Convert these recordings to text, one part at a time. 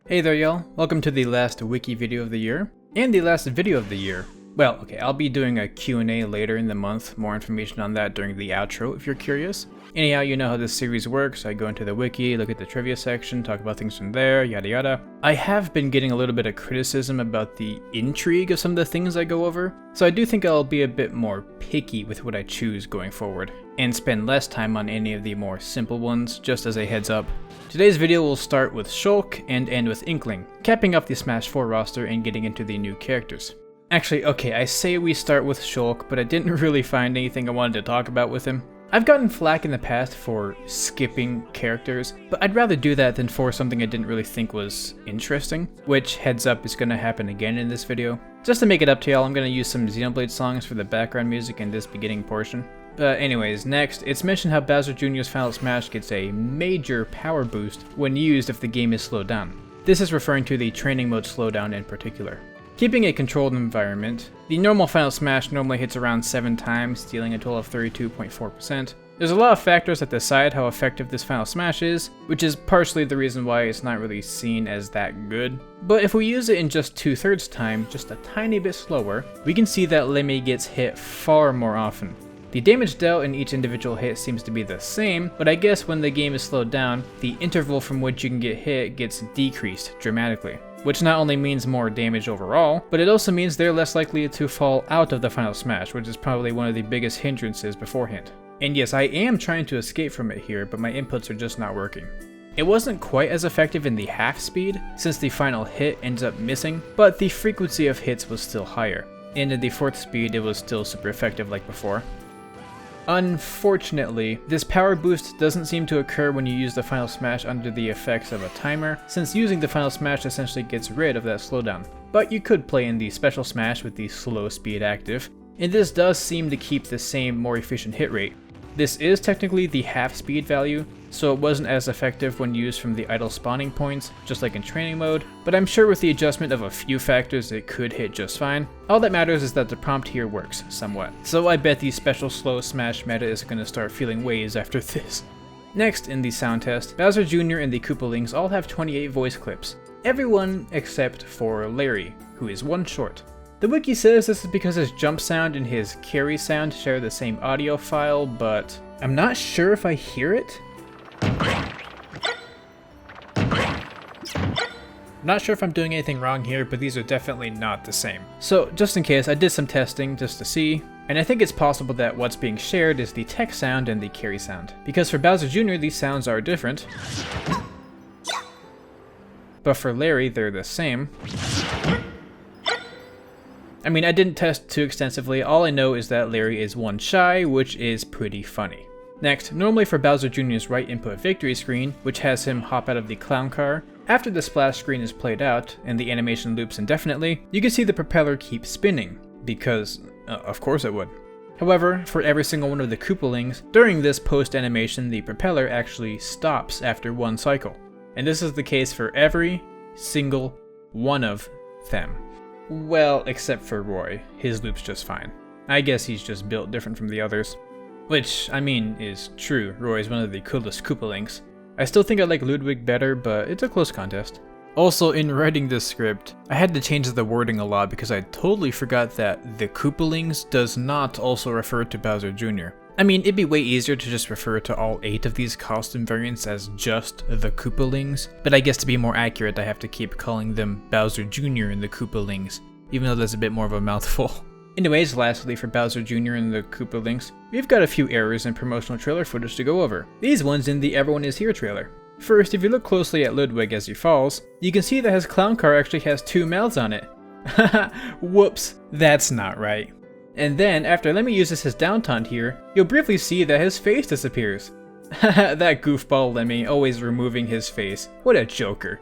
Hey there y'all, welcome to the last Wiki video of the year, and the last video of the year. Well, okay, I'll be doing a Q&A later in the month, more information on that during the outro if you're curious. Anyhow, you know how this series works, I go into the wiki, look at the trivia section, talk about things from there, yada yada. I have been getting a little bit of criticism about the intrigue of some of the things I go over, so I do think I'll be a bit more picky with what I choose going forward, and spend less time on any of the more simple ones, just as a heads up. Today's video will start with Shulk and end with Inkling, capping off the Smash 4 roster and getting into the new characters. Actually, okay, I say we start with Shulk, but I didn't really find anything I wanted to talk about with him. I've gotten flack in the past for skipping characters, but I'd rather do that than for something I didn't really think was interesting, which, heads up, is going to happen again in this video. Just to make it up to y'all, I'm going to use some Xenoblade songs for the background music in this beginning portion. But anyways, next, it's mentioned how Bowser Jr.'s Final Smash gets a major power boost when used if the game is slowed down. This is referring to the training mode slowdown in particular. Keeping a controlled environment, the normal Final Smash normally hits around 7 times, dealing a total of 32.4%. There's a lot of factors that decide how effective this Final Smash is, which is partially the reason why it's not really seen as that good. But if we use it in just 2/3 time, just a tiny bit slower, we can see that Lemmy gets hit far more often. The damage dealt in each individual hit seems to be the same, but I guess when the game is slowed down, the interval from which you can get hit gets decreased dramatically. Which not only means more damage overall, but it also means they're less likely to fall out of the Final Smash, which is probably one of the biggest hindrances beforehand. And yes, I am trying to escape from it here, but my inputs are just not working. It wasn't quite as effective in the half speed, since the final hit ends up missing, but the frequency of hits was still higher. And in the 4th speed, it was still super effective like before. Unfortunately, this power boost doesn't seem to occur when you use the Final Smash under the effects of a timer, since using the Final Smash essentially gets rid of that slowdown. But you could play in the Special Smash with the slow speed active, and this does seem to keep the same, more efficient hit rate. This is technically the half speed value, so it wasn't as effective when used from the idle spawning points, just like in training mode, but I'm sure with the adjustment of a few factors it could hit just fine. All that matters is that the prompt here works, somewhat. So I bet the special slow smash meta is going to start feeling ways after this. Next in the sound test, Bowser Jr. and the Koopalings all have 28 voice clips. Everyone except for Larry, who is one short. The wiki says this is because his jump sound and his carry sound share the same audio file, but I'm not sure if I hear it. I'm not sure if I'm doing anything wrong here, but these are definitely not the same. So just in case, I did some testing just to see, and I think it's possible that what's being shared is the text sound and the carry sound. Because for Bowser Jr. these sounds are different, but for Larry they're the same. I mean, I didn't test too extensively, all I know is that Larry is one shy, which is pretty funny. Next, normally for Bowser Jr.'s right input victory screen, which has him hop out of the clown car, after the splash screen is played out, and the animation loops indefinitely, you can see the propeller keep spinning, because, of course it would. However, for every single one of the Koopalings, during this post-animation the propeller actually stops after one cycle. And this is the case for every single one of them. Well, except for Roy. His loop's just fine. I guess he's just built different from the others. Which, I mean, is true. Roy is one of the coolest Koopalings. I still think I like Ludwig better, but it's a close contest. Also, in writing this script, I had to change the wording a lot because I totally forgot that the Koopalings does not also refer to Bowser Jr. I mean, it'd be way easier to just refer to all 8 of these costume variants as just the Koopalings, but I guess to be more accurate I have to keep calling them Bowser Jr. and the Koopalings, even though that's a bit more of a mouthful. Anyways, lastly for Bowser Jr. and the Koopalings, we've got a few errors in promotional trailer footage to go over. These ones in the Everyone Is Here trailer. First, if you look closely at Ludwig as he falls, you can see that his clown car actually has 2 mouths on it. Haha, whoops, that's not right. And then, after Lemmy uses his down taunt here, you'll briefly see that his face disappears. Haha, that goofball Lemmy, always removing his face. What a joker.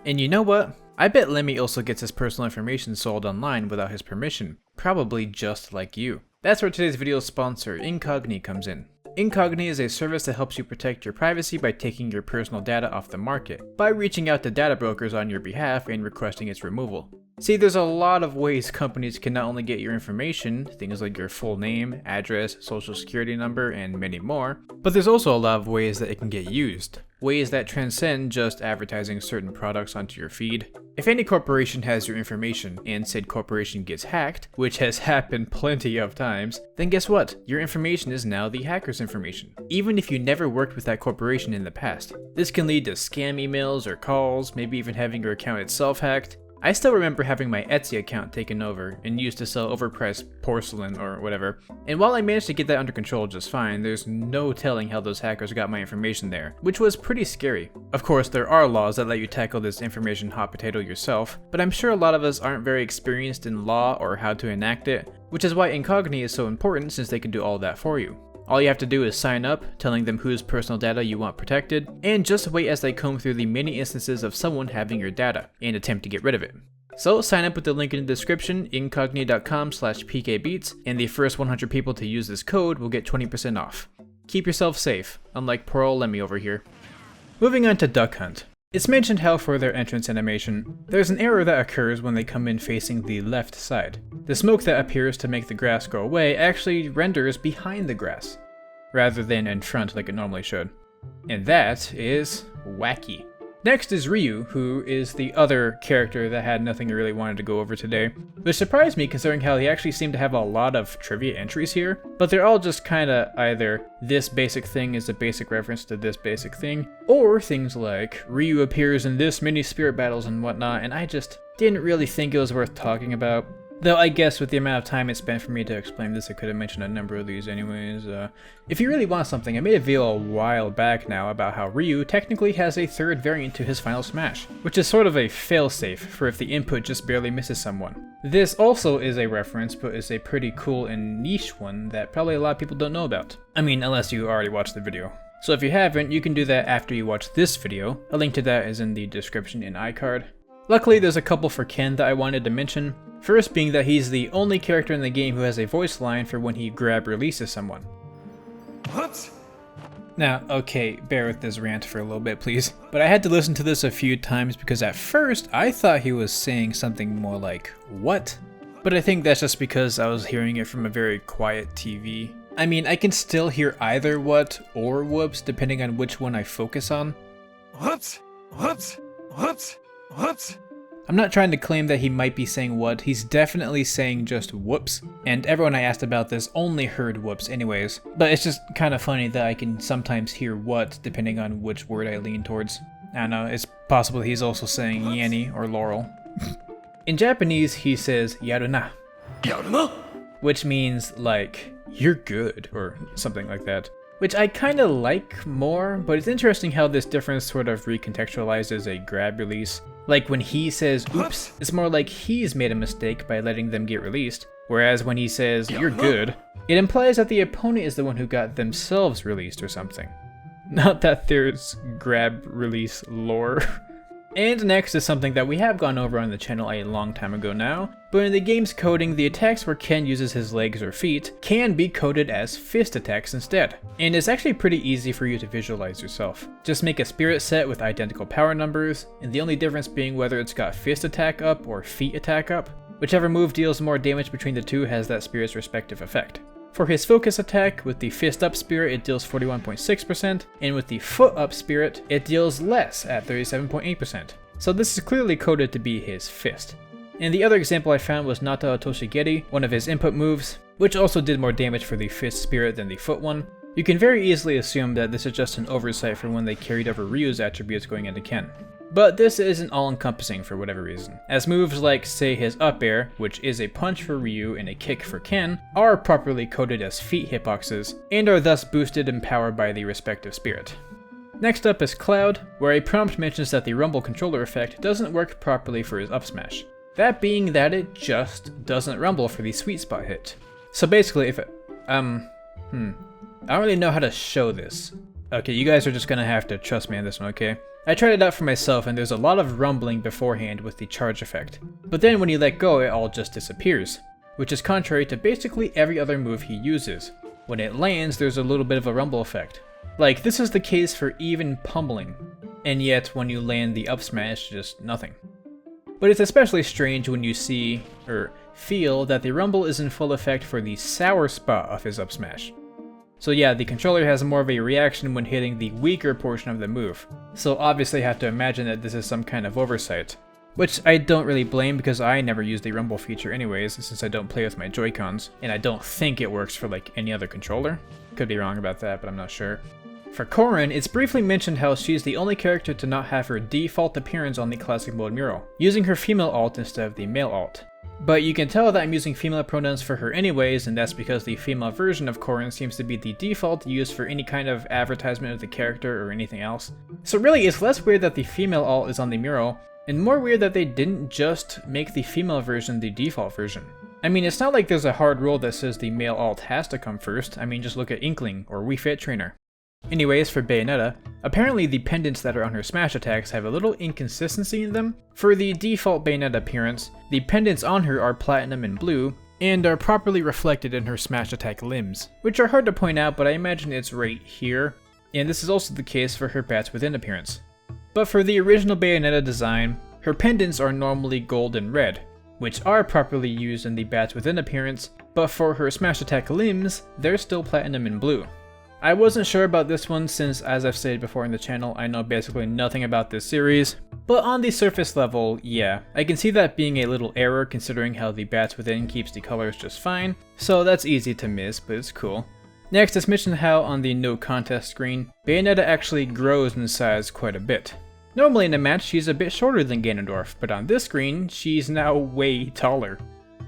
And you know what? I bet Lemmy also gets his personal information sold online without his permission. Probably just like you. That's where today's video's sponsor, Inkling, comes in. Inkling is a service that helps you protect your privacy by taking your personal data off the market, by reaching out to data brokers on your behalf and requesting its removal. See, there's a lot of ways companies can not only get your information, things like your full name, address, social security number, and many more, but there's also a lot of ways that it can get used. ways that transcend just advertising certain products onto your feed. If any corporation has your information and said corporation gets hacked, which has happened plenty of times, then guess what? Your information is now the hacker's information, even if you never worked with that corporation in the past. This can lead to scam emails or calls, maybe even having your account itself hacked. I still remember having my Etsy account taken over and used to sell overpriced porcelain or whatever, and while I managed to get that under control just fine, there's no telling how those hackers got my information there, which was pretty scary. Of course, there are laws that let you tackle this information hot potato yourself, but I'm sure a lot of us aren't very experienced in law or how to enact it, which is why Incognito is so important since they can do all that for you. All you have to do is sign up, telling them whose personal data you want protected, and just wait as they comb through the many instances of someone having your data, and attempt to get rid of it. So sign up with the link in the description, incognito.com/pkbeats, and the first 100 people to use this code will get 20% off. Keep yourself safe, unlike poor old Lemmy over here. Moving on to Duck Hunt. It's mentioned how for their entrance animation, there's an error that occurs when they come in facing the left side. The smoke that appears to make the grass go away actually renders behind the grass, rather than in front like it normally should. And that is wacky. Next is Ryu, who is the other character that had nothing I really wanted to go over today, which surprised me considering how he actually seemed to have a lot of trivia entries here, but they're all just kinda either this basic thing is a basic reference to this basic thing, or things like Ryu appears in this many spirit battles and whatnot, and I just didn't really think it was worth talking about. Though I guess with the amount of time it spent for me to explain this, I could have mentioned a number of these anyways. If you really want something, I made a video a while back now about how Ryu technically has a third variant to his final smash, which is sort of a failsafe for if the input just barely misses someone. This also is a reference, but is a pretty cool and niche one that probably a lot of people don't know about. I mean, unless you already watched the video. So if you haven't, you can do that after you watch this video. A link to that is in the description in iCard. Luckily, there's a couple for Ken that I wanted to mention. First being that he's the only character in the game who has a voice line for when he grab releases someone. What? Now, okay, bear with this rant for a little bit, please. But I had to listen to this a few times because at first I thought he was saying something more like, what? But I think that's just because I was hearing it from a very quiet TV. I mean, I can still hear either what or whoops depending on which one I focus on. Whoops, whoops, whoops, whoops. I'm not trying to claim that he might be saying what, he's definitely saying just whoops, and everyone I asked about this only heard whoops anyways, but it's just kind of funny that I can sometimes hear what depending on which word I lean towards. I don't know, it's possible he's also saying Yanni or Laurel. In Japanese he says yaruna, which means like, you're good, or something like that. Which I kinda like more, but it's interesting how this difference sort of recontextualizes a grab release. Like when he says oops, it's more like he's made a mistake by letting them get released, whereas when he says you're good, it implies that the opponent is the one who got themselves released or something. Not that there's grab release lore. And next is something that we have gone over on the channel a long time ago now, but in the game's coding, the attacks where Ken uses his legs or feet can be coded as fist attacks instead. And it's actually pretty easy for you to visualize yourself. Just make a spirit set with identical power numbers, and the only difference being whether it's got fist attack up or feet attack up. Whichever move deals more damage between the two has that spirit's respective effect. For his focus attack, with the fist up spirit it deals 41.6%, and with the foot up spirit it deals less at 37.8%. So this is clearly coded to be his fist. And the other example I found was Nata Toshigeri, one of his input moves, which also did more damage for the fist spirit than the foot one. You can very easily assume that this is just an oversight for when they carried over Ryu's attributes going into Ken. But this isn't all-encompassing for whatever reason, as moves like, say, his up air, which is a punch for Ryu and a kick for Ken, are properly coded as feet hitboxes, and are thus boosted and powered by the respective spirit. Next up is Cloud, where a prompt mentions that the rumble controller effect doesn't work properly for his up smash. That being that it just doesn't rumble for the sweet spot hit. So basically if I don't really know how to show this. Okay, you guys are just gonna have to trust me on this one, okay? I tried it out for myself and there's a lot of rumbling beforehand with the charge effect. But then when you let go, it all just disappears, which is contrary to basically every other move he uses. When it lands, there's a little bit of a rumble effect. Like, this is the case for even pummeling, and yet when you land the up smash, just nothing. But it's especially strange when you see, or feel, that the rumble is in full effect for the sour spot of his up smash. So yeah, the controller has more of a reaction when hitting the weaker portion of the move. So obviously I have to imagine that this is some kind of oversight. Which I don't really blame because I never use the rumble feature anyways, since I don't play with my Joy-Cons, and I don't think it works for like any other controller. Could be wrong about that, but I'm not sure. For Corrin, it's briefly mentioned how she's the only character to not have her default appearance on the classic mode mural, using her female alt instead of the male alt. But you can tell that I'm using female pronouns for her anyways, and that's because the female version of Corrin seems to be the default used for any kind of advertisement of the character or anything else. So really, it's less weird that the female alt is on the mural, and more weird that they didn't just make the female version the default version. I mean, it's not like there's a hard rule that says the male alt has to come first. I mean, just look at Inkling or Wii Fit Trainer. Anyways, for Bayonetta, apparently the pendants that are on her smash attacks have a little inconsistency in them. For the default Bayonetta appearance, the pendants on her are platinum and blue, and are properly reflected in her smash attack limbs, which are hard to point out, but I imagine it's right here, and this is also the case for her Bats Within appearance. But for the original Bayonetta design, her pendants are normally gold and red, which are properly used in the Bats Within appearance, but for her smash attack limbs, they're still platinum and blue. I wasn't sure about this one since, as I've stated before in the channel, I know basically nothing about this series, but on the surface level, yeah, I can see that being a little error considering how the Bats Within keeps the colors just fine, so that's easy to miss, but it's cool. Next, it's mentioned how on the no contest screen, Bayonetta actually grows in size quite a bit. Normally in a match, she's a bit shorter than Ganondorf, but on this screen, she's now way taller.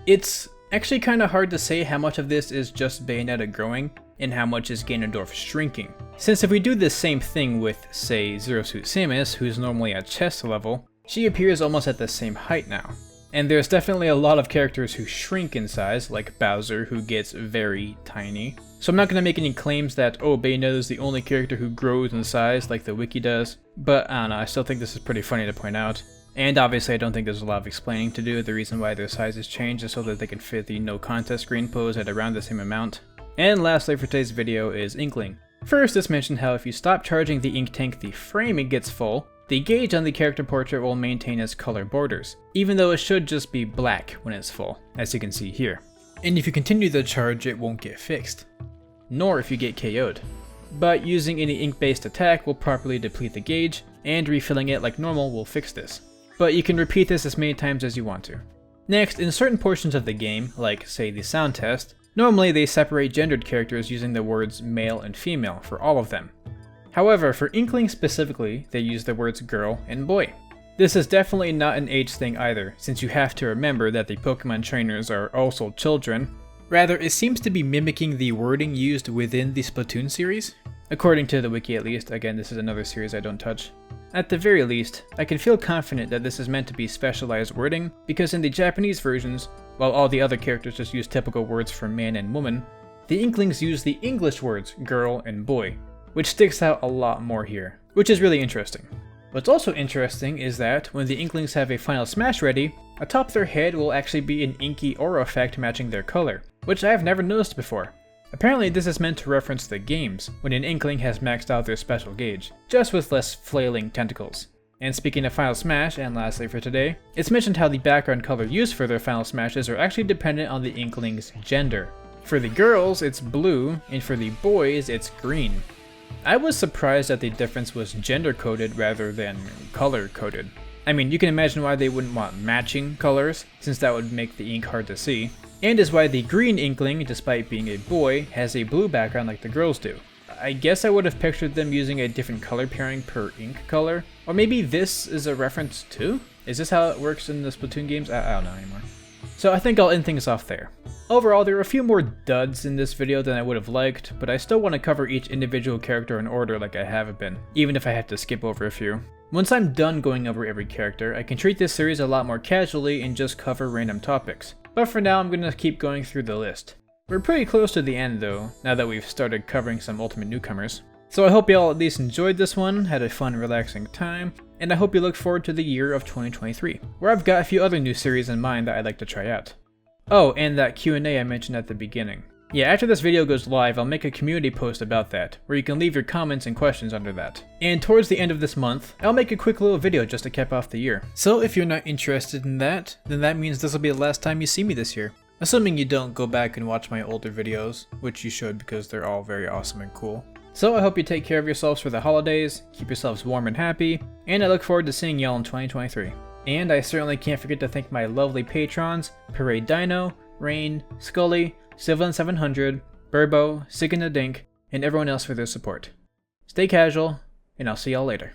It's actually kinda hard to say how much of this is just Bayonetta growing, and how much is Ganondorf shrinking. Since if we do the same thing with, say, Zero Suit Samus, who's normally at chest level, she appears almost at the same height now. And there's definitely a lot of characters who shrink in size, like Bowser, who gets very tiny. So I'm not going to make any claims that, oh, Bayonetta is the only character who grows in size like the wiki does, but I don't know, I still think this is pretty funny to point out. And obviously I don't think there's a lot of explaining to do. The reason why their sizes change is so that they can fit the no contest screen pose at around the same amount. And lastly for today's video is Inkling. First, it's mentioned how if you stop charging the ink tank the frame it gets full, the gauge on the character portrait will maintain its color borders, even though it should just be black when it's full, as you can see here. And if you continue the charge, it won't get fixed, nor if you get KO'd. But using any ink-based attack will properly deplete the gauge, and refilling it like normal will fix this. But you can repeat this as many times as you want to. Next, in certain portions of the game, like say the sound test, normally they separate gendered characters using the words male and female for all of them. However, for Inkling specifically, they use the words girl and boy. This is definitely not an age thing either, since you have to remember that the Pokemon trainers are also children. Rather, it seems to be mimicking the wording used within the Splatoon series. According to the wiki at least, again this is another series I don't touch. At the very least, I can feel confident that this is meant to be specialized wording, because in the Japanese versions, while all the other characters just use typical words for man and woman, the Inklings use the English words girl and boy, which sticks out a lot more here, which is really interesting. What's also interesting is that when the Inklings have a final smash ready, atop their head will actually be an inky aura effect matching their color, which I have never noticed before. Apparently this is meant to reference the games, when an Inkling has maxed out their special gauge, just with less flailing tentacles. And speaking of Final Smash, and lastly for today, it's mentioned how the background color used for their Final Smashes are actually dependent on the Inkling's gender. For the girls, it's blue, and for the boys, it's green. I was surprised that the difference was gender-coded rather than color-coded. I mean, you can imagine why they wouldn't want matching colors, since that would make the ink hard to see, and is why the green Inkling, despite being a boy, has a blue background like the girls do. I guess I would have pictured them using a different color pairing per ink color, or maybe this is a reference too? Is this how it works in the Splatoon games? I don't know anymore. So I think I'll end things off there. Overall, there were a few more duds in this video than I would have liked, but I still want to cover each individual character in order like I have been, even if I have to skip over a few. Once I'm done going over every character, I can treat this series a lot more casually and just cover random topics. But for now, I'm going to keep going through the list. We're pretty close to the end though, now that we've started covering some Ultimate Newcomers. So I hope y'all at least enjoyed this one, had a fun, relaxing time, and I hope you look forward to the year of 2023, where I've got a few other new series in mind that I'd like to try out. Oh, and that Q&A I mentioned at the beginning. Yeah, after this video goes live, I'll make a community post about that, where you can leave your comments and questions under that. And towards the end of this month, I'll make a quick little video just to cap off the year. So if you're not interested in that, then that means this will be the last time you see me this year. Assuming you don't go back and watch my older videos, which you should because they're all very awesome and cool. So I hope you take care of yourselves for the holidays, keep yourselves warm and happy, and I look forward to seeing y'all in 2023. And I certainly can't forget to thank my lovely patrons, Parade Dino, Raighne, Skully, Sylvan700, Burbo, SickanDaDank, and everyone else for their support. Stay casual, and I'll see y'all later.